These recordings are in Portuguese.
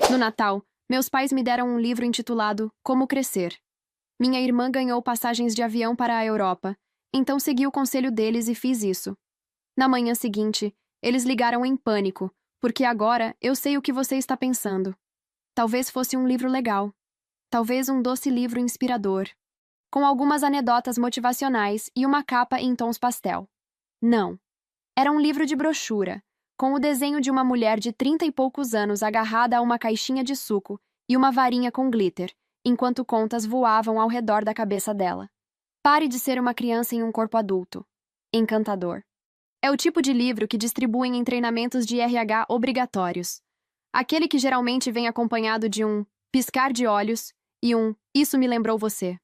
No Natal, meus pais me deram um livro intitulado Como Crescer. Minha irmã ganhou passagens de avião para a Europa, então segui o conselho deles e fiz isso. Na manhã seguinte, eles ligaram em pânico, porque agora eu sei o que você está pensando. Talvez fosse um livro legal. Talvez um doce livro inspirador, com algumas anedotas motivacionais e uma capa em tons pastel. Não. Era um livro de brochura, com o desenho de uma mulher de 30 e poucos anos agarrada a uma caixinha de suco e uma varinha com glitter, enquanto contas voavam ao redor da cabeça dela. Pare de ser uma criança em um corpo adulto. Encantador. É o tipo de livro que distribuem em treinamentos de RH obrigatórios. Aquele que geralmente vem acompanhado de um piscar de olhos e um "isso me lembrou você".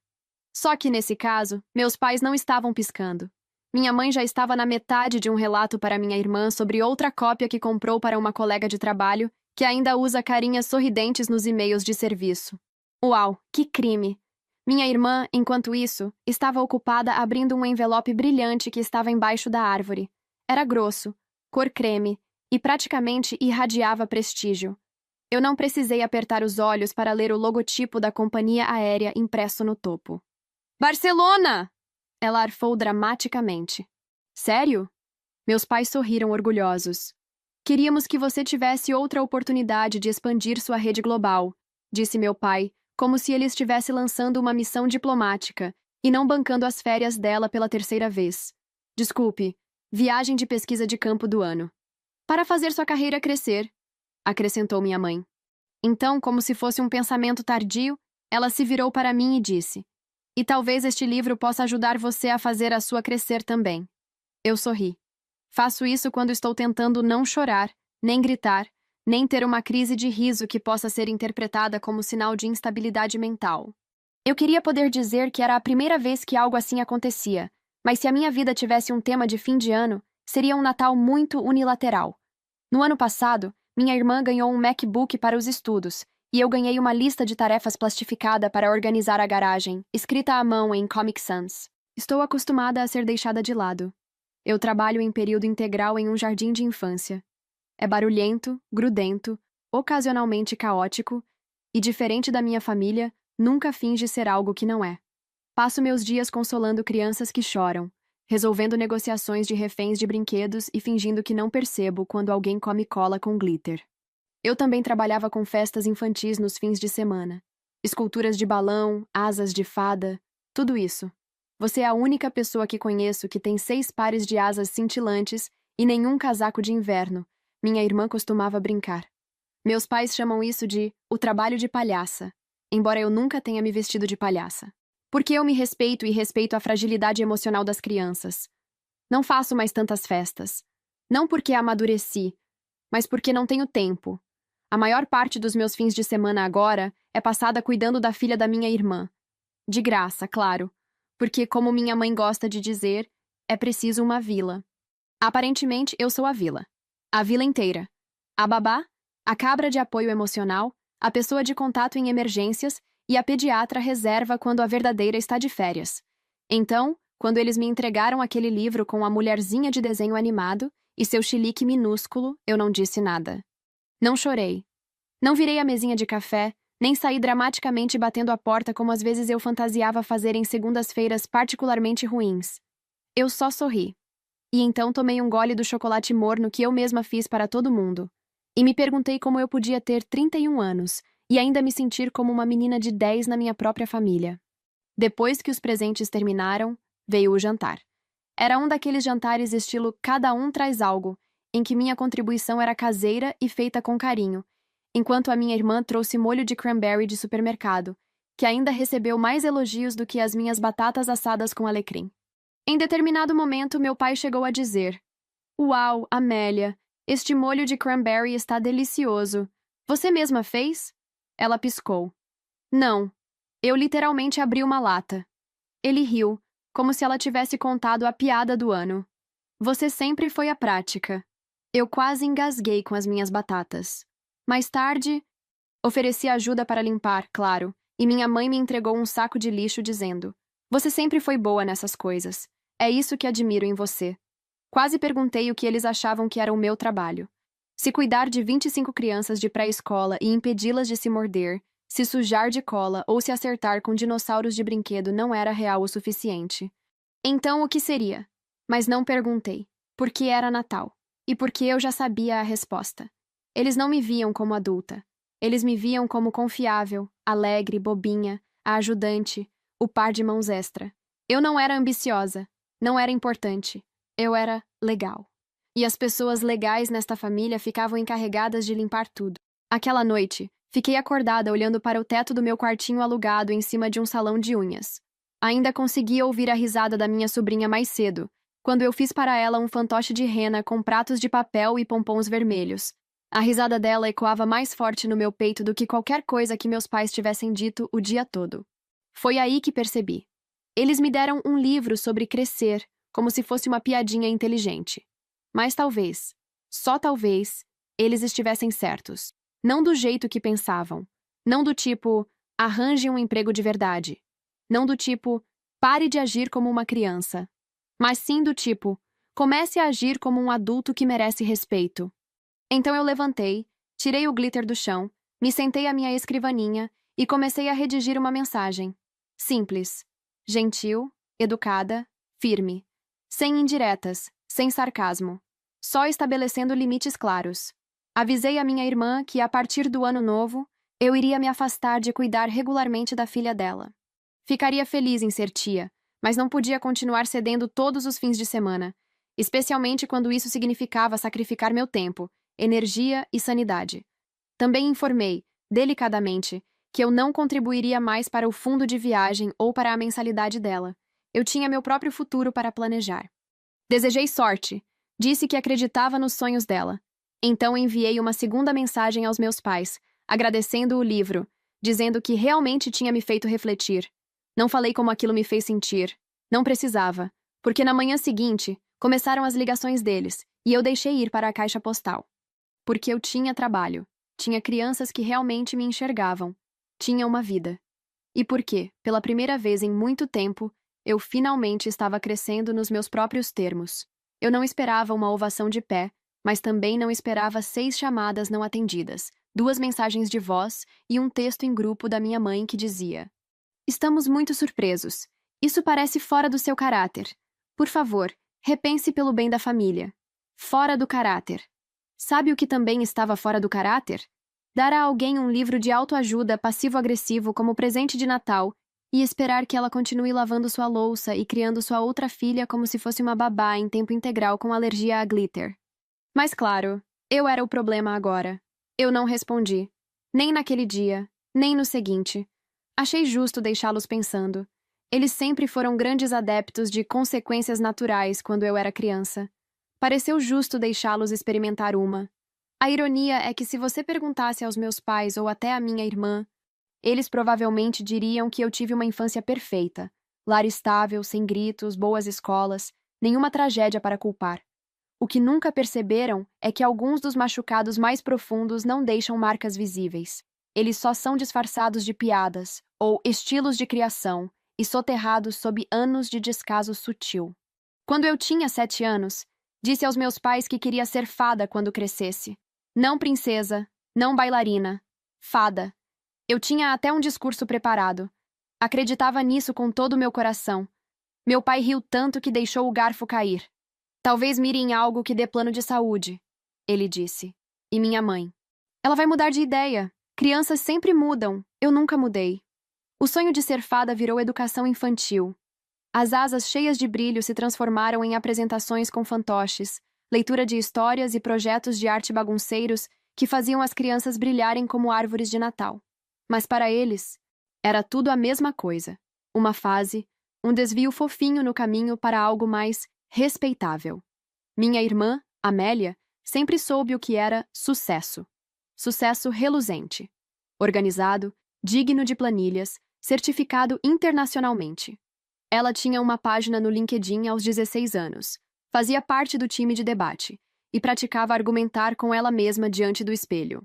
Só que nesse caso, meus pais não estavam piscando. Minha mãe já estava na metade de um relato para minha irmã sobre outra cópia que comprou para uma colega de trabalho que ainda usa carinhas sorridentes nos e-mails de serviço. Uau, que crime! Minha irmã, enquanto isso, estava ocupada abrindo um envelope brilhante que estava embaixo da árvore. Era grosso, cor creme, e praticamente irradiava prestígio. Eu não precisei apertar os olhos para ler o logotipo da companhia aérea impresso no topo. Barcelona! Ela arfou dramaticamente. Sério? Meus pais sorriram orgulhosos. Queríamos que você tivesse outra oportunidade de expandir sua rede global, disse meu pai, como se ele estivesse lançando uma missão diplomática e não bancando as férias dela pela terceira vez. Desculpe, viagem de pesquisa de campo do ano. Para fazer sua carreira crescer, acrescentou minha mãe. Então, como se fosse um pensamento tardio, ela se virou para mim e disse: "E talvez este livro possa ajudar você a fazer a sua crescer também." Eu sorri. Faço isso quando estou tentando não chorar, nem gritar, nem ter uma crise de riso que possa ser interpretada como sinal de instabilidade mental. Eu queria poder dizer que era a primeira vez que algo assim acontecia, mas se a minha vida tivesse um tema de fim de ano, seria um Natal muito unilateral. No ano passado, minha irmã ganhou um MacBook para os estudos, e eu ganhei uma lista de tarefas plastificada para organizar a garagem, escrita à mão em Comic Sans. Estou acostumada a ser deixada de lado. Eu trabalho em período integral em um jardim de infância. É barulhento, grudento, ocasionalmente caótico, e diferente da minha família, nunca finge ser algo que não é. Passo meus dias consolando crianças que choram, resolvendo negociações de reféns de brinquedos e fingindo que não percebo quando alguém come cola com glitter. Eu também trabalhava com festas infantis nos fins de semana. Esculturas de balão, asas de fada, tudo isso. Você é a única pessoa que conheço que tem 6 pares de asas cintilantes e nenhum casaco de inverno, minha irmã costumava brincar. Meus pais chamam isso de o trabalho de palhaça, embora eu nunca tenha me vestido de palhaça. Porque eu me respeito e respeito a fragilidade emocional das crianças. Não faço mais tantas festas. Não porque amadureci, mas porque não tenho tempo. A maior parte dos meus fins de semana agora é passada cuidando da filha da minha irmã. De graça, claro, porque, como minha mãe gosta de dizer, é preciso uma vila. Aparentemente, eu sou a vila. A vila inteira. A babá, a cabra de apoio emocional, a pessoa de contato em emergências e a pediatra reserva quando a verdadeira está de férias. Então, quando eles me entregaram aquele livro com a mulherzinha de desenho animado e seu chilique minúsculo, eu não disse nada. Não chorei. Não virei a mesinha de café, nem saí dramaticamente batendo a porta como às vezes eu fantasiava fazer em segundas-feiras particularmente ruins. Eu só sorri. E então tomei um gole do chocolate morno que eu mesma fiz para todo mundo. E me perguntei como eu podia ter 31 anos e ainda me sentir como uma menina de 10 na minha própria família. Depois que os presentes terminaram, veio o jantar. Era um daqueles jantares estilo cada um traz algo, em que minha contribuição era caseira e feita com carinho, enquanto a minha irmã trouxe molho de cranberry de supermercado, que ainda recebeu mais elogios do que as minhas batatas assadas com alecrim. Em determinado momento, meu pai chegou a dizer: "Uau, Amélia, este molho de cranberry está delicioso. Você mesma fez?" Ela piscou. "Não. Eu literalmente abri uma lata." Ele riu, como se ela tivesse contado a piada do ano. "Você sempre foi a prática." Eu quase engasguei com as minhas batatas. Mais tarde, ofereci ajuda para limpar, claro, e minha mãe me entregou um saco de lixo dizendo: "Você sempre foi boa nessas coisas. É isso que admiro em você." Quase perguntei o que eles achavam que era o meu trabalho. Se cuidar de 25 crianças de pré-escola e impedi-las de se morder, se sujar de cola ou se acertar com dinossauros de brinquedo não era real o suficiente. Então o que seria? Mas não perguntei, porque era Natal, e porque eu já sabia a resposta. Eles não me viam como adulta. Eles me viam como confiável, alegre, bobinha, a ajudante, o par de mãos extra. Eu não era ambiciosa, não era importante. Eu era legal. E as pessoas legais nesta família ficavam encarregadas de limpar tudo. Aquela noite, fiquei acordada olhando para o teto do meu quartinho alugado em cima de um salão de unhas. Ainda conseguia ouvir a risada da minha sobrinha mais cedo, quando eu fiz para ela um fantoche de rena com pratos de papel e pompons vermelhos. A risada dela ecoava mais forte no meu peito do que qualquer coisa que meus pais tivessem dito o dia todo. Foi aí que percebi. Eles me deram um livro sobre crescer, como se fosse uma piadinha inteligente. Mas talvez, só talvez, eles estivessem certos. Não do jeito que pensavam. Não do tipo, arranje um emprego de verdade. Não do tipo, pare de agir como uma criança. Mas sim do tipo, comece a agir como um adulto que merece respeito. Então eu levantei, tirei o glitter do chão, me sentei à minha escrivaninha e comecei a redigir uma mensagem. Simples, gentil, educada, firme. Sem indiretas, sem sarcasmo. Só estabelecendo limites claros. Avisei a minha irmã que, a partir do ano novo, eu iria me afastar de cuidar regularmente da filha dela. Ficaria feliz em ser tia, mas não podia continuar cedendo todos os fins de semana, especialmente quando isso significava sacrificar meu tempo, energia e sanidade. Também informei, delicadamente, que eu não contribuiria mais para o fundo de viagem ou para a mensalidade dela. Eu tinha meu próprio futuro para planejar. Desejei sorte. Disse que acreditava nos sonhos dela. Então enviei uma segunda mensagem aos meus pais, agradecendo o livro, dizendo que realmente tinha me feito refletir. Não falei como aquilo me fez sentir. Não precisava, porque na manhã seguinte começaram as ligações deles e eu deixei ir para a caixa postal. Porque eu tinha trabalho, tinha crianças que realmente me enxergavam, tinha uma vida. E porque, pela primeira vez em muito tempo, eu finalmente estava crescendo nos meus próprios termos. Eu não esperava uma ovação de pé, mas também não esperava 6 chamadas não atendidas, 2 mensagens de voz e um texto em grupo da minha mãe que dizia: Estamos muito surpresos. Isso parece fora do seu caráter. Por favor, repense pelo bem da família. Fora do caráter. Sabe o que também estava fora do caráter? Dar a alguém um livro de autoajuda passivo-agressivo como presente de Natal e esperar que ela continue lavando sua louça e criando sua outra filha como se fosse uma babá em tempo integral com alergia a glitter. Mas claro, eu era o problema agora. Eu não respondi. Nem naquele dia, nem no seguinte. Achei justo deixá-los pensando. Eles sempre foram grandes adeptos de consequências naturais quando eu era criança. Pareceu justo deixá-los experimentar uma. A ironia é que se você perguntasse aos meus pais ou até à minha irmã, eles provavelmente diriam que eu tive uma infância perfeita. Lar estável, sem gritos, boas escolas, nenhuma tragédia para culpar. O que nunca perceberam é que alguns dos machucados mais profundos não deixam marcas visíveis. Eles só são disfarçados de piadas, ou estilos de criação, e soterrados sob anos de descaso sutil. Quando eu tinha 7 anos, disse aos meus pais que queria ser fada quando crescesse. Não princesa, não bailarina. Fada. Eu tinha até um discurso preparado. Acreditava nisso com todo o meu coração. Meu pai riu tanto que deixou o garfo cair. Talvez mire em algo que dê plano de saúde, ele disse. E minha mãe. Ela vai mudar de ideia. Crianças sempre mudam. Eu nunca mudei. O sonho de ser fada virou educação infantil. As asas cheias de brilho se transformaram em apresentações com fantoches, leitura de histórias e projetos de arte bagunceiros que faziam as crianças brilharem como árvores de Natal. Mas para eles, era tudo a mesma coisa. Uma fase, um desvio fofinho no caminho para algo mais respeitável. Minha irmã, Amélia, sempre soube o que era sucesso. Sucesso reluzente. Organizado, digno de planilhas, certificado internacionalmente. Ela tinha uma página no LinkedIn aos 16 anos, fazia parte do time de debate e praticava argumentar com ela mesma diante do espelho.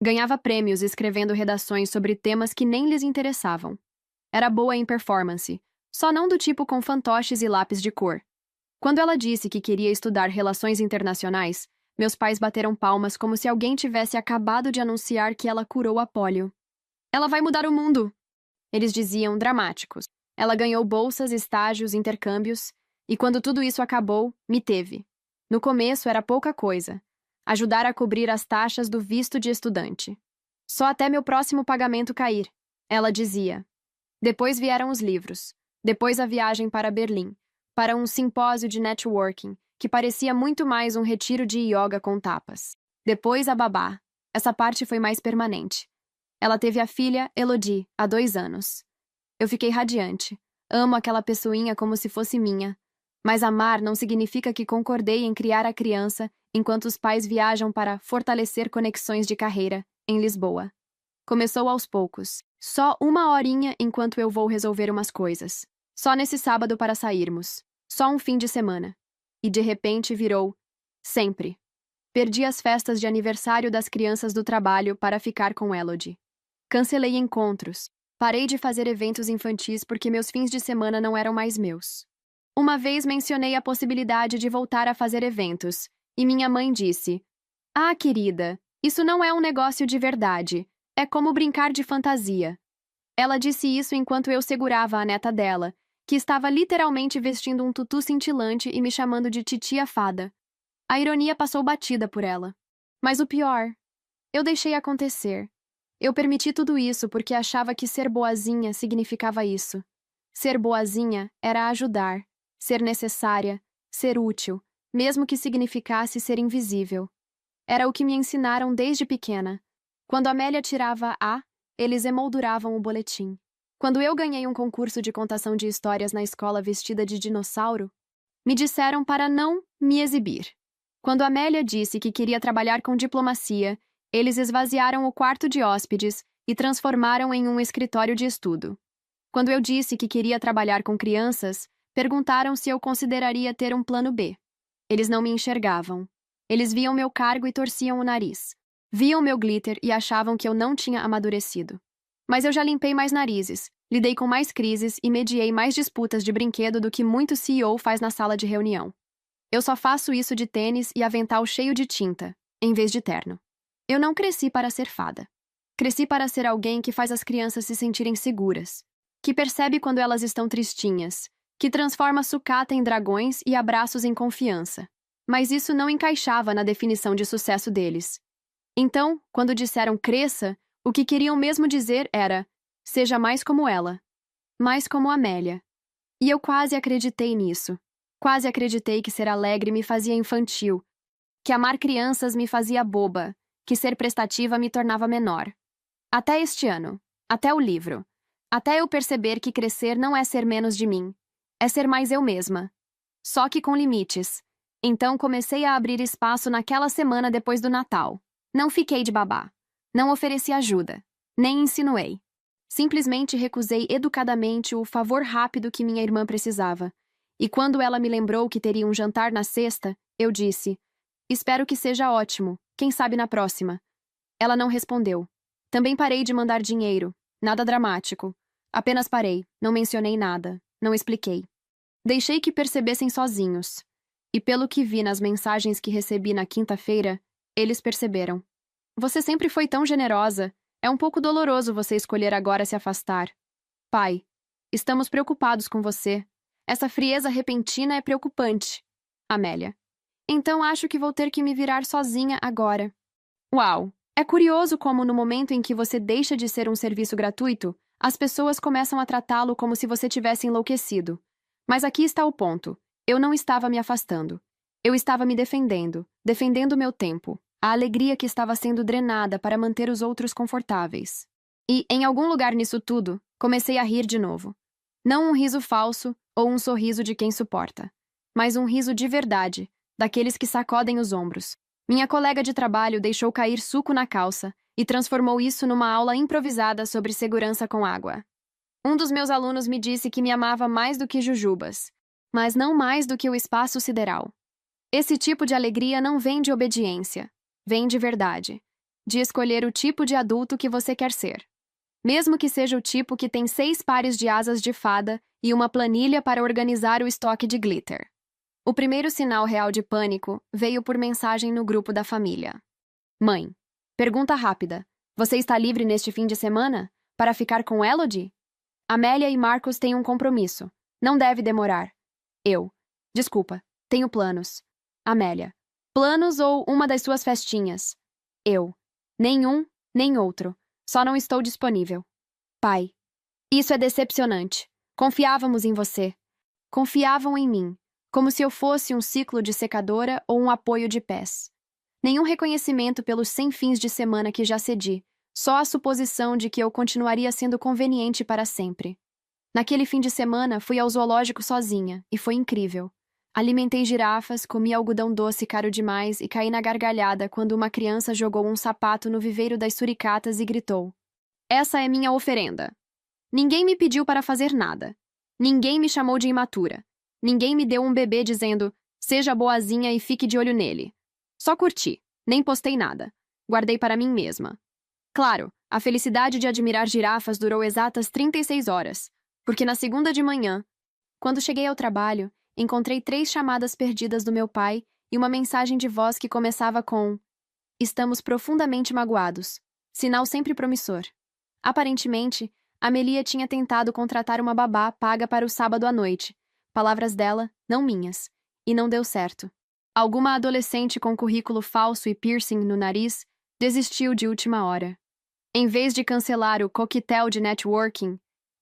Ganhava prêmios escrevendo redações sobre temas que nem lhes interessavam. Era boa em performance, só não do tipo com fantoches e lápis de cor. Quando ela disse que queria estudar relações internacionais, Meus pais bateram palmas como se alguém tivesse acabado de anunciar que ela curou a pólio. Ela vai mudar o mundo! Eles diziam, dramáticos. Ela ganhou bolsas, estágios, intercâmbios, e quando tudo isso acabou, me teve. No começo era pouca coisa. Ajudar a cobrir as taxas do visto de estudante. Só até meu próximo pagamento cair, ela dizia. Depois vieram os livros. Depois a viagem para Berlim, para um simpósio de networking, que parecia muito mais um retiro de yoga com tapas. Depois a babá. Essa parte foi mais permanente. Ela teve a filha, Elodie, há 2 anos. Eu fiquei radiante. Amo aquela pessoinha como se fosse minha. Mas amar não significa que concordei em criar a criança enquanto os pais viajam para fortalecer conexões de carreira, em Lisboa. Começou aos poucos. Só 1 horinha enquanto eu vou resolver umas coisas. Só nesse sábado para sairmos. Só um fim de semana. E de repente virou sempre. Perdi as festas de aniversário das crianças do trabalho para ficar com Elodie. Cancelei encontros. Parei de fazer eventos infantis porque meus fins de semana não eram mais meus. Uma vez mencionei a possibilidade de voltar a fazer eventos, e minha mãe disse: "Ah, querida, isso não é um negócio de verdade. É como brincar de fantasia." Ela disse isso enquanto eu segurava a neta dela, que estava literalmente vestindo um tutu cintilante e me chamando de titia fada. A ironia passou batida por ela. Mas o pior, eu deixei acontecer. Eu permiti tudo isso porque achava que ser boazinha significava isso. Ser boazinha era ajudar, ser necessária, ser útil, mesmo que significasse ser invisível. Era o que me ensinaram desde pequena. Quando Amélia tirava A, eles emolduravam o boletim. Quando eu ganhei um concurso de contação de histórias na escola vestida de dinossauro, me disseram para não me exibir. Quando Amélia disse que queria trabalhar com diplomacia, eles esvaziaram o quarto de hóspedes e transformaram em um escritório de estudo. Quando eu disse que queria trabalhar com crianças, perguntaram se eu consideraria ter um plano B. Eles não me enxergavam. Eles viam meu cargo e torciam o nariz. Viam meu glitter e achavam que eu não tinha amadurecido. Mas eu já limpei mais narizes, lidei com mais crises e mediei mais disputas de brinquedo do que muito CEO faz na sala de reunião. Eu só faço isso de tênis e avental cheio de tinta, em vez de terno. Eu não cresci para ser fada. Cresci para ser alguém que faz as crianças se sentirem seguras, que percebe quando elas estão tristinhas, que transforma sucata em dragões e abraços em confiança. Mas isso não encaixava na definição de sucesso deles. Então, quando disseram cresça, o que queriam mesmo dizer era: seja mais como ela. Mais como Amélia. E eu quase acreditei nisso. Quase acreditei que ser alegre me fazia infantil, que amar crianças me fazia boba, que ser prestativa me tornava menor. Até este ano. Até o livro. Até eu perceber que crescer não é ser menos de mim. É ser mais eu mesma. Só que com limites. Então comecei a abrir espaço naquela semana depois do Natal. Não fiquei de babá. Não ofereci ajuda. Nem insinuei. Simplesmente recusei educadamente o favor rápido que minha irmã precisava. E quando ela me lembrou que teria um jantar na sexta, eu disse: espero que seja ótimo. Quem sabe na próxima. Ela não respondeu. Também parei de mandar dinheiro. Nada dramático. Apenas parei. Não mencionei nada. Não expliquei. Deixei que percebessem sozinhos. E pelo que vi nas mensagens que recebi na quinta-feira, eles perceberam. Você sempre foi tão generosa. É um pouco doloroso você escolher agora se afastar. Pai, estamos preocupados com você. Essa frieza repentina é preocupante. Amélia. Então acho que vou ter que me virar sozinha agora. Uau! É curioso como no momento em que você deixa de ser um serviço gratuito, as pessoas começam a tratá-lo como se você tivesse enlouquecido. Mas aqui está o ponto. Eu não estava me afastando. Eu estava me defendendo, defendendo meu tempo, a alegria que estava sendo drenada para manter os outros confortáveis. E, em algum lugar nisso tudo, comecei a rir de novo. Não um riso falso ou um sorriso de quem suporta, mas um riso de verdade, daqueles que sacodem os ombros. Minha colega de trabalho deixou cair suco na calça e transformou isso numa aula improvisada sobre segurança com água. Um dos meus alunos me disse que me amava mais do que jujubas, mas não mais do que o espaço sideral. Esse tipo de alegria não vem de obediência, vem de verdade, de escolher o tipo de adulto que você quer ser. Mesmo que seja o tipo que tem 6 pares de asas de fada e uma planilha para organizar o estoque de glitter. O primeiro sinal real de pânico veio por mensagem no grupo da família. Mãe, pergunta rápida. Você está livre neste fim de semana? Para ficar com Elodie? Amélia e Marcos têm um compromisso. Não deve demorar. Eu. Desculpa, tenho planos. Amélia. Planos ou uma das suas festinhas? Eu. Nenhum, nem outro. Só não estou disponível. Pai. Isso é decepcionante. Confiávamos em você. Confiavam em mim, como se eu fosse um ciclo de secadora ou um apoio de pés. Nenhum reconhecimento pelos 100 fins de semana que já cedi, só a suposição de que eu continuaria sendo conveniente para sempre. Naquele fim de semana, fui ao zoológico sozinha, e foi incrível. Alimentei girafas, comi algodão doce caro demais e caí na gargalhada quando uma criança jogou um sapato no viveiro das suricatas e gritou: Essa é minha oferenda. Ninguém me pediu para fazer nada. Ninguém me chamou de imatura. Ninguém me deu um bebê dizendo: Seja boazinha e fique de olho nele. Só curti, nem postei nada. Guardei para mim mesma. Claro, a felicidade de admirar girafas durou exatas 36 horas, porque na segunda de manhã, quando cheguei ao trabalho, encontrei 3 chamadas perdidas do meu pai e uma mensagem de voz que começava com: Estamos profundamente magoados. Sinal sempre promissor. Aparentemente, Amelia tinha tentado contratar uma babá paga para o sábado à noite. Palavras dela, não minhas. E não deu certo. Alguma adolescente com currículo falso e piercing no nariz desistiu de última hora. Em vez de cancelar o coquetel de networking,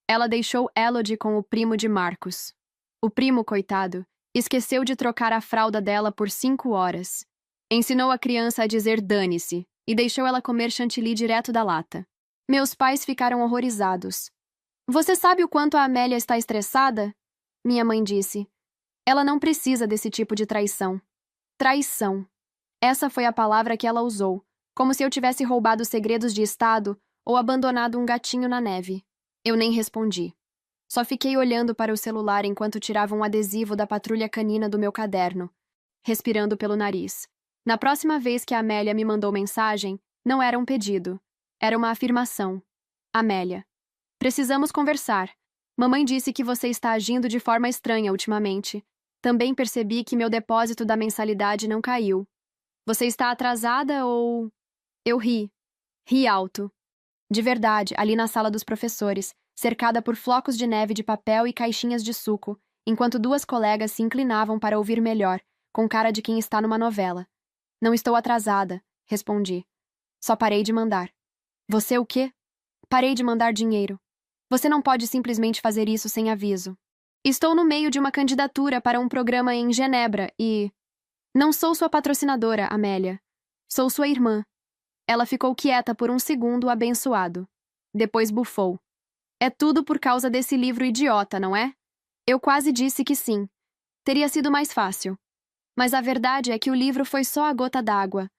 ela deixou Elodie com o primo de Marcos. O primo, coitado, esqueceu de trocar a fralda dela por 5 horas. Ensinou a criança a dizer dane-se e deixou ela comer chantilly direto da lata. Meus pais ficaram horrorizados. Você sabe o quanto a Amélia está estressada? Minha mãe disse. Ela não precisa desse tipo de traição. Traição. Essa foi a palavra que ela usou, como se eu tivesse roubado segredos de Estado ou abandonado um gatinho na neve. Eu nem respondi. Só fiquei olhando para o celular enquanto tirava um adesivo da patrulha canina do meu caderno, respirando pelo nariz. Na próxima vez que a Amélia me mandou mensagem, não era um pedido. Era uma afirmação. Amélia. Precisamos conversar. Mamãe disse que você está agindo de forma estranha ultimamente. Também percebi que meu depósito da mensalidade não caiu. Você está atrasada ou... Eu ri. Ri alto. De verdade, ali na sala dos professores, cercada por flocos de neve de papel e caixinhas de suco, enquanto 2 colegas se inclinavam para ouvir melhor, com cara de quem está numa novela. Não estou atrasada, respondi. Só parei de mandar. Você o quê? Parei de mandar dinheiro. Você não pode simplesmente fazer isso sem aviso. Estou no meio de uma candidatura para um programa em Genebra e... Não sou sua patrocinadora, Amélia. Sou sua irmã. Ela ficou quieta por um segundo, abençoado. Depois bufou. É tudo por causa desse livro idiota, não é? Eu quase disse que sim. Teria sido mais fácil. Mas a verdade é que o livro foi só a gota d'água.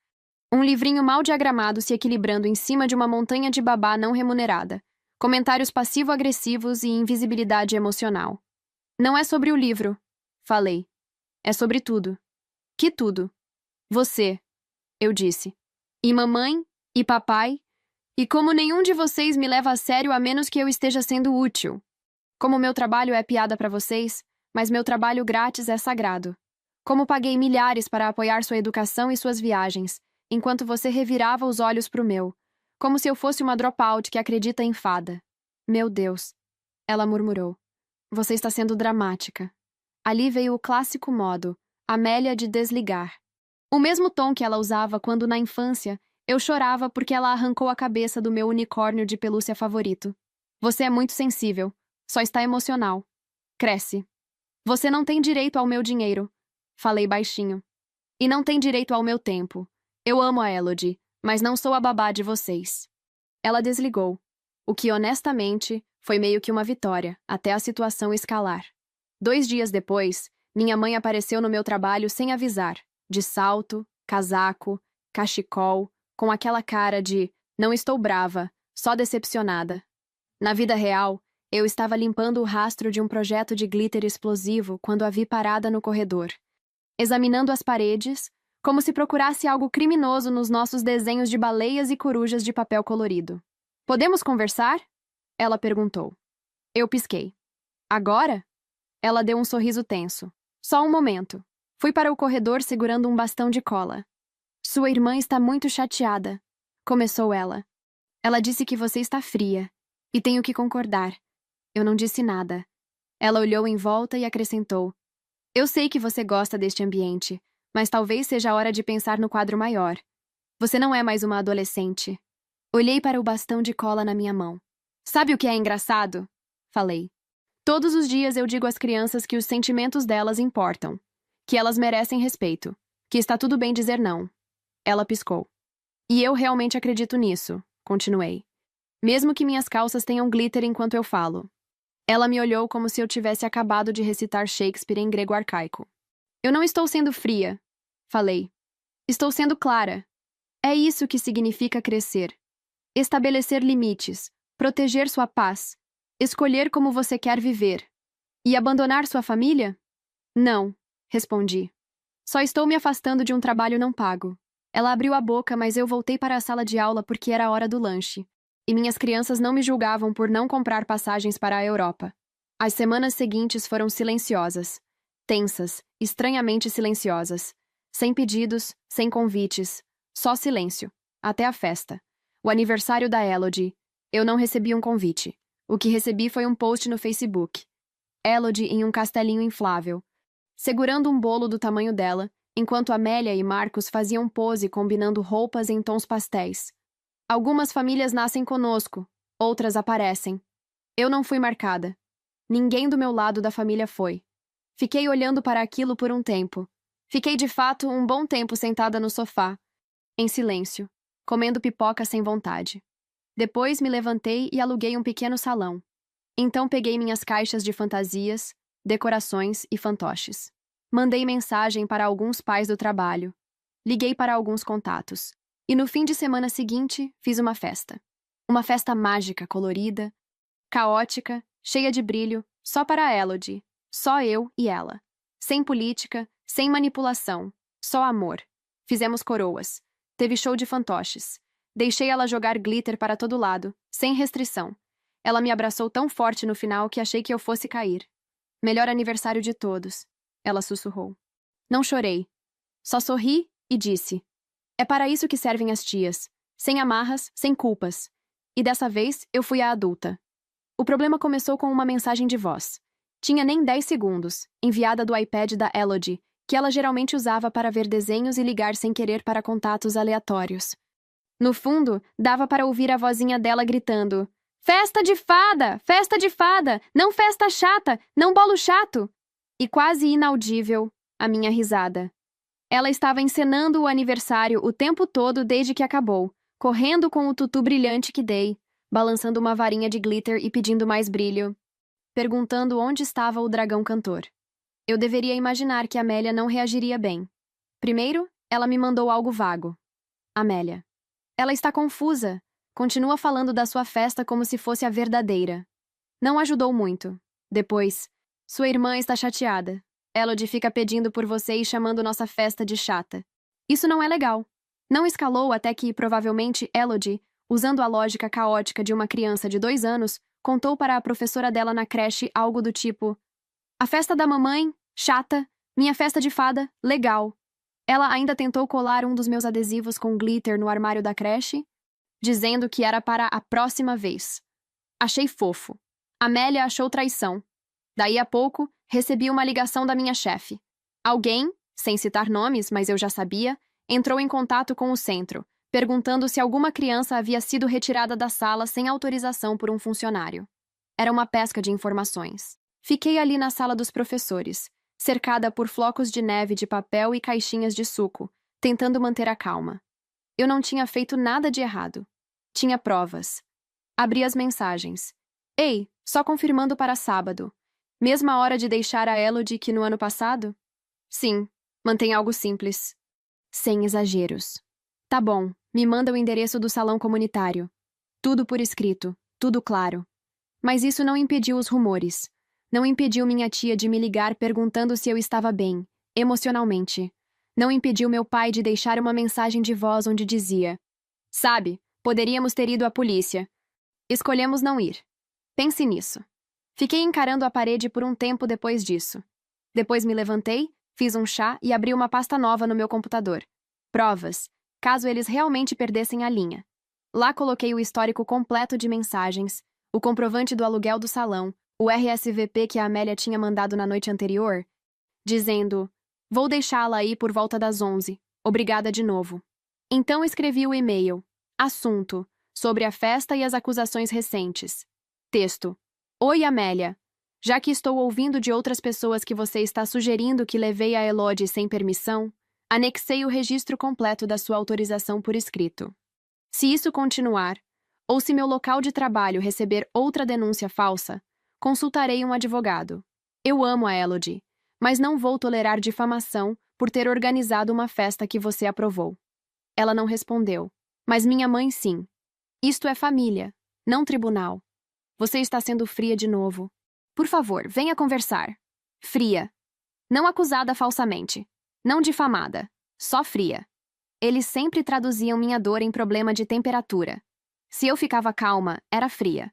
Um livrinho mal diagramado se equilibrando em cima de uma montanha de babá não remunerada. Comentários passivo-agressivos e invisibilidade emocional. Não é sobre o livro, falei. É sobre tudo. Que tudo? Você, eu disse. E mamãe, e papai, e como nenhum de vocês me leva a sério a menos que eu esteja sendo útil. Como meu trabalho é piada para vocês, mas meu trabalho grátis é sagrado. Como paguei milhares para apoiar sua educação e suas viagens, enquanto você revirava os olhos para o meu, como se eu fosse uma dropout que acredita em fada. Meu Deus, ela murmurou. Você está sendo dramática. Ali veio o clássico modo, Amélia de desligar. O mesmo tom que ela usava quando, na infância, eu chorava porque ela arrancou a cabeça do meu unicórnio de pelúcia favorito. Você é muito sensível. Só está emocional. Cresce. Você não tem direito ao meu dinheiro. Falei baixinho. E não tem direito ao meu tempo. Eu amo a Elodie, mas não sou a babá de vocês. Ela desligou. O que, honestamente, foi meio que uma vitória, até a situação escalar. 2 dias depois, minha mãe apareceu no meu trabalho sem avisar, de salto, casaco, cachecol, com aquela cara de não estou brava, só decepcionada. Na vida real, eu estava limpando o rastro de um projeto de glitter explosivo quando a vi parada no corredor, examinando as paredes, como se procurasse algo criminoso nos nossos desenhos de baleias e corujas de papel colorido. Podemos conversar? Ela perguntou. Eu pisquei. Agora? Ela deu um sorriso tenso. Só um momento. Fui para o corredor segurando um bastão de cola. Sua irmã está muito chateada, começou ela. Ela disse que você está fria. E tenho que concordar. Eu não disse nada. Ela olhou em volta e acrescentou. Eu sei que você gosta deste ambiente, mas talvez seja a hora de pensar no quadro maior. Você não é mais uma adolescente. Olhei para o bastão de cola na minha mão. Sabe o que é engraçado? Falei. Todos os dias eu digo às crianças que os sentimentos delas importam, que elas merecem respeito, que está tudo bem dizer não. Ela piscou. E eu realmente acredito nisso, continuei. Mesmo que minhas calças tenham glitter enquanto eu falo. Ela me olhou como se eu tivesse acabado de recitar Shakespeare em grego arcaico. Eu não estou sendo fria, falei. Estou sendo clara. É isso que significa crescer. Estabelecer limites, proteger sua paz, escolher como você quer viver. E abandonar sua família? Não, respondi. Só estou me afastando de um trabalho não pago. Ela abriu a boca, mas eu voltei para a sala de aula porque era a hora do lanche. E minhas crianças não me julgavam por não comprar passagens para a Europa. As semanas seguintes foram silenciosas. Tensas, estranhamente silenciosas. Sem pedidos, sem convites. Só silêncio. Até a festa. O aniversário da Elodie. Eu não recebi um convite. O que recebi foi um post no Facebook. Elodie em um castelinho inflável, segurando um bolo do tamanho dela, enquanto Amélia e Marcos faziam pose combinando roupas em tons pastéis. Algumas famílias nascem conosco, outras aparecem. Eu não fui marcada. Ninguém do meu lado da família foi. Fiquei olhando para aquilo por um tempo. Fiquei de fato um bom tempo sentada no sofá, em silêncio, comendo pipoca sem vontade. Depois me levantei e aluguei um pequeno salão. Então peguei minhas caixas de fantasias, decorações e fantoches. Mandei mensagem para alguns pais do trabalho. Liguei para alguns contatos. E no fim de semana seguinte, fiz uma festa. Uma festa mágica, colorida, caótica, cheia de brilho, só para a Elodie. Só eu e ela. Sem política, sem manipulação. Só amor. Fizemos coroas. Teve show de fantoches. Deixei ela jogar glitter para todo lado, sem restrição. Ela me abraçou tão forte no final que achei que eu fosse cair. Melhor aniversário de todos. Ela sussurrou. Não chorei. Só sorri e disse. É para isso que servem as tias. Sem amarras, sem culpas. E dessa vez, eu fui a adulta. O problema começou com uma mensagem de voz. Tinha nem 10 segundos, enviada do iPad da Elodie, que ela geralmente usava para ver desenhos e ligar sem querer para contatos aleatórios. No fundo, dava para ouvir a vozinha dela gritando: Festa de fada! Festa de fada! Não festa chata! Não bolo chato! E quase inaudível, a minha risada. Ela estava encenando o aniversário o tempo todo desde que acabou, correndo com o tutu brilhante que dei, balançando uma varinha de glitter e pedindo mais brilho, perguntando onde estava o dragão cantor. Eu deveria imaginar que Amélia não reagiria bem. Primeiro, ela me mandou algo vago. Amélia. Ela está confusa. Continua falando da sua festa como se fosse a verdadeira. Não ajudou muito. Depois, sua irmã está chateada. Elodie fica pedindo por você e chamando nossa festa de chata. Isso não é legal. Não escalou até que, provavelmente, Elodie, usando a lógica caótica de uma criança de 2 anos, contou para a professora dela na creche algo do tipo: a festa da mamãe, chata. Minha festa de fada, legal. Ela ainda tentou colar um dos meus adesivos com glitter no armário da creche, dizendo que era para a próxima vez. Achei fofo. Amélia achou traição. Daí a pouco, recebi uma ligação da minha chefe. Alguém, sem citar nomes, mas eu já sabia, entrou em contato com o centro, perguntando se alguma criança havia sido retirada da sala sem autorização por um funcionário. Era uma pesca de informações. Fiquei ali na sala dos professores, cercada por flocos de neve de papel e caixinhas de suco, tentando manter a calma. Eu não tinha feito nada de errado. Tinha provas. Abri as mensagens. Ei, só confirmando para sábado. Mesma hora de deixar a Elodie que no ano passado? Sim, mantém algo simples. Sem exageros. Tá bom, me manda o endereço do salão comunitário. Tudo por escrito, tudo claro. Mas isso não impediu os rumores. Não impediu minha tia de me ligar perguntando se eu estava bem, emocionalmente. Não impediu meu pai de deixar uma mensagem de voz onde dizia: Sabe, poderíamos ter ido à polícia. Escolhemos não ir. Pense nisso. Fiquei encarando a parede por um tempo depois disso. Depois me levantei, Fiz um chá e abri uma pasta nova no meu computador. Provas, caso eles realmente perdessem a linha. Lá coloquei o histórico completo de mensagens, o comprovante do aluguel do salão, o RSVP que a Amélia tinha mandado na noite anterior, dizendo: vou deixá-la aí por volta das 11. Obrigada de novo. Então escrevi o e-mail. Assunto: sobre a festa e as acusações recentes. Texto: oi, Amélia. Já que estou ouvindo de outras pessoas que você está sugerindo que levei a Elodie sem permissão, anexei o registro completo da sua autorização por escrito. Se isso continuar, ou se meu local de trabalho receber outra denúncia falsa, consultarei um advogado. Eu amo a Elodie, mas não vou tolerar difamação por ter organizado uma festa que você aprovou. Ela não respondeu, mas minha mãe sim. Isto é família, não tribunal. Você está sendo fria de novo. Por favor, venha conversar. Fria. Não acusada falsamente. Não difamada. Só fria. Eles sempre traduziam minha dor em problema de temperatura. Se eu ficava calma, era fria.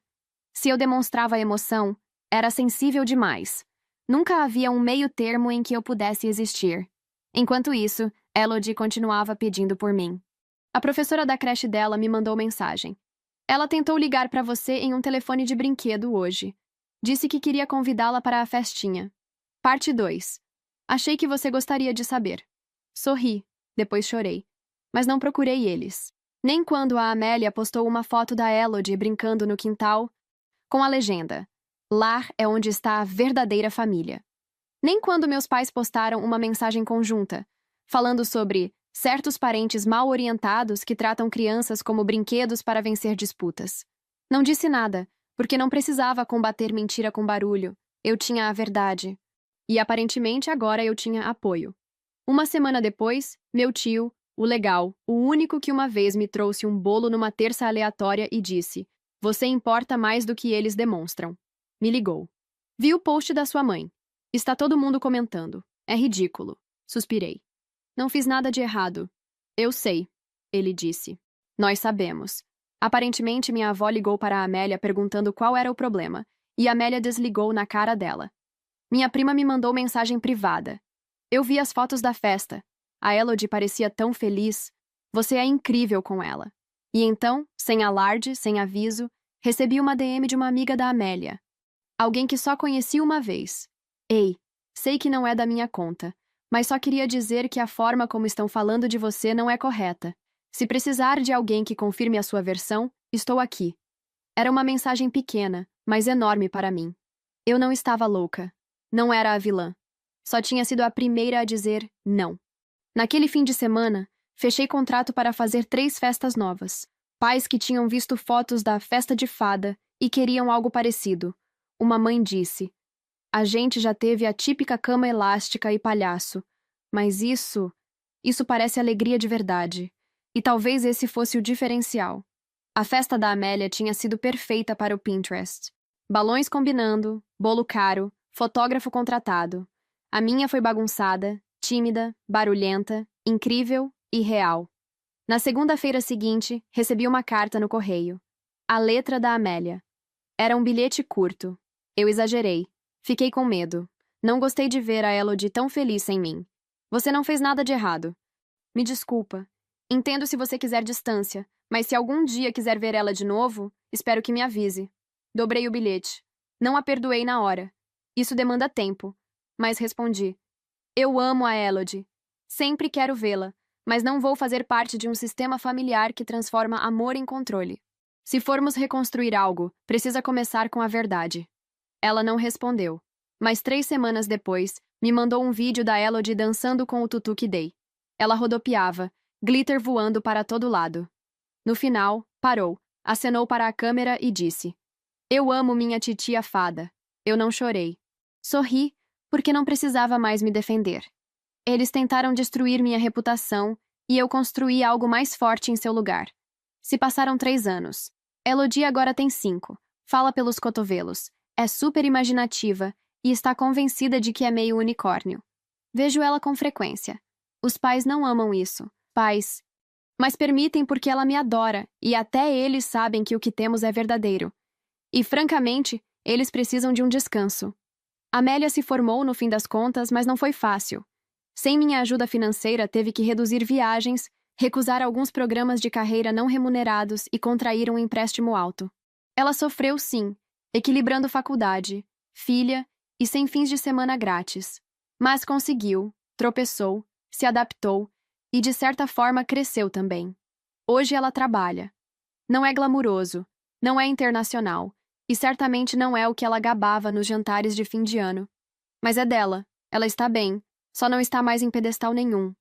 Se eu demonstrava emoção, era sensível demais. Nunca havia um meio termo em que eu pudesse existir. Enquanto isso, Elodie continuava pedindo por mim. A professora da creche dela me mandou mensagem. Ela tentou ligar para você em um telefone de brinquedo hoje. Disse que queria convidá-la para a festinha. Parte 2. Achei que você gostaria de saber. Sorri, depois chorei. Mas não procurei eles. Nem quando a Amélia postou uma foto da Elodie brincando no quintal, com a legenda: lar é onde está a verdadeira família. Nem quando meus pais postaram uma mensagem conjunta, falando sobre certos parentes mal orientados que tratam crianças como brinquedos para vencer disputas. Não disse nada, porque não precisava combater mentira com barulho. Eu tinha a verdade. E aparentemente agora eu tinha apoio. Uma semana depois, meu tio, o legal, o único que uma vez me trouxe um bolo numa terça aleatória e disse: você importa mais do que eles demonstram. Me ligou. Vi o post da sua mãe. Está todo mundo comentando. É ridículo. Suspirei. Não fiz nada de errado. Eu sei, ele disse. Nós sabemos. Aparentemente, minha avó ligou para a Amélia perguntando qual era o problema, e a Amélia desligou na cara dela. Minha prima me mandou mensagem privada. Eu vi as fotos da festa. A Elodie parecia tão feliz. Você é incrível com ela. E então, sem alarde, sem aviso, recebi uma DM de uma amiga da Amélia. Alguém que só conheci uma vez. Ei, sei que não é da minha conta, mas só queria dizer que a forma como estão falando de você não é correta. Se precisar de alguém que confirme a sua versão, estou aqui. Era uma mensagem pequena, mas enorme para mim. Eu não estava louca. Não era a vilã. Só tinha sido a primeira a dizer não. Naquele fim de semana, fechei contrato para fazer 3 festas novas. Pais que tinham visto fotos da festa de fada e queriam algo parecido. Uma mãe disse: a gente já teve a típica cama elástica e palhaço, mas isso parece alegria de verdade. E talvez esse fosse o diferencial. A festa da Amélia tinha sido perfeita para o Pinterest. Balões combinando, bolo caro, fotógrafo contratado. A minha foi bagunçada, tímida, barulhenta, incrível e real. Na segunda-feira seguinte, recebi uma carta no correio. A letra da Amélia. Era um bilhete curto. Eu exagerei. Fiquei com medo. Não gostei de ver a Elodie tão feliz sem mim. Você não fez nada de errado. Me desculpa. Entendo se você quiser distância, mas se algum dia quiser ver ela de novo, espero que me avise. Dobrei o bilhete. Não a perdoei na hora. Isso demanda tempo. Mas respondi: eu amo a Elodie. Sempre quero vê-la, mas não vou fazer parte de um sistema familiar que transforma amor em controle. Se formos reconstruir algo, precisa começar com a verdade. Ela não respondeu, mas 3 semanas depois, me mandou um vídeo da Elodie dançando com o tutu que dei. Ela rodopiava, glitter voando para todo lado. No final, parou, acenou para a câmera e disse: eu amo minha titia fada. Eu não chorei. Sorri, porque não precisava mais me defender. Eles tentaram destruir minha reputação e eu construí algo mais forte em seu lugar. Se passaram 3 anos. Elodie agora tem 5. Fala pelos cotovelos. É super imaginativa e está convencida de que é meio unicórnio. Vejo ela com frequência. Os pais não amam isso. Pais. Mas permitem porque ela me adora e até eles sabem que o que temos é verdadeiro. E, francamente, eles precisam de um descanso. Amélia se formou no fim das contas, mas não foi fácil. Sem minha ajuda financeira, teve que reduzir viagens, recusar alguns programas de carreira não remunerados e contrair um empréstimo alto. Ela sofreu, sim, equilibrando faculdade, filha e sem fins de semana grátis. Mas conseguiu, tropeçou, se adaptou e, de certa forma, cresceu também. Hoje ela trabalha. Não é glamuroso, não é internacional e certamente não é o que ela gabava nos jantares de fim de ano. Mas é dela, ela está bem, só não está mais em pedestal nenhum.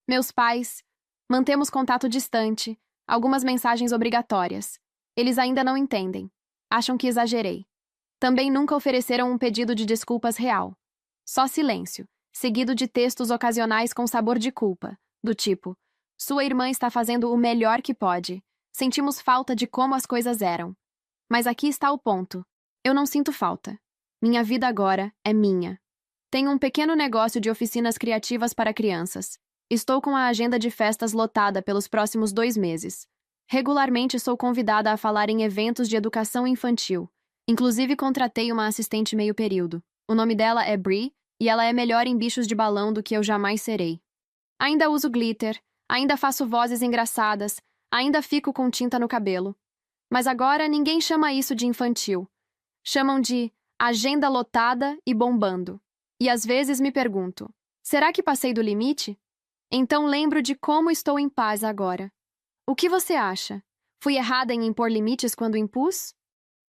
Meus pais, mantemos contato distante, algumas mensagens obrigatórias. Eles ainda não entendem. Acham que exagerei. Também nunca ofereceram um pedido de desculpas real. Só silêncio, seguido de textos ocasionais com sabor de culpa, do tipo: sua irmã está fazendo o melhor que pode. Sentimos falta de como as coisas eram. Mas aqui está o ponto. Eu não sinto falta. Minha vida agora é minha. Tenho um pequeno negócio de oficinas criativas para crianças. Estou com a agenda de festas lotada pelos próximos 2 meses. Regularmente sou convidada a falar em eventos de educação infantil. Inclusive contratei uma assistente meio período. O nome dela é Brie e ela é melhor em bichos de balão do que eu jamais serei. Ainda uso glitter, ainda faço vozes engraçadas, ainda fico com tinta no cabelo. Mas agora ninguém chama isso de infantil. Chamam de agenda lotada e bombando. E às vezes me pergunto: será que passei do limite? Então lembro de como estou em paz agora. O que você acha? Fui errada em impor limites quando impus?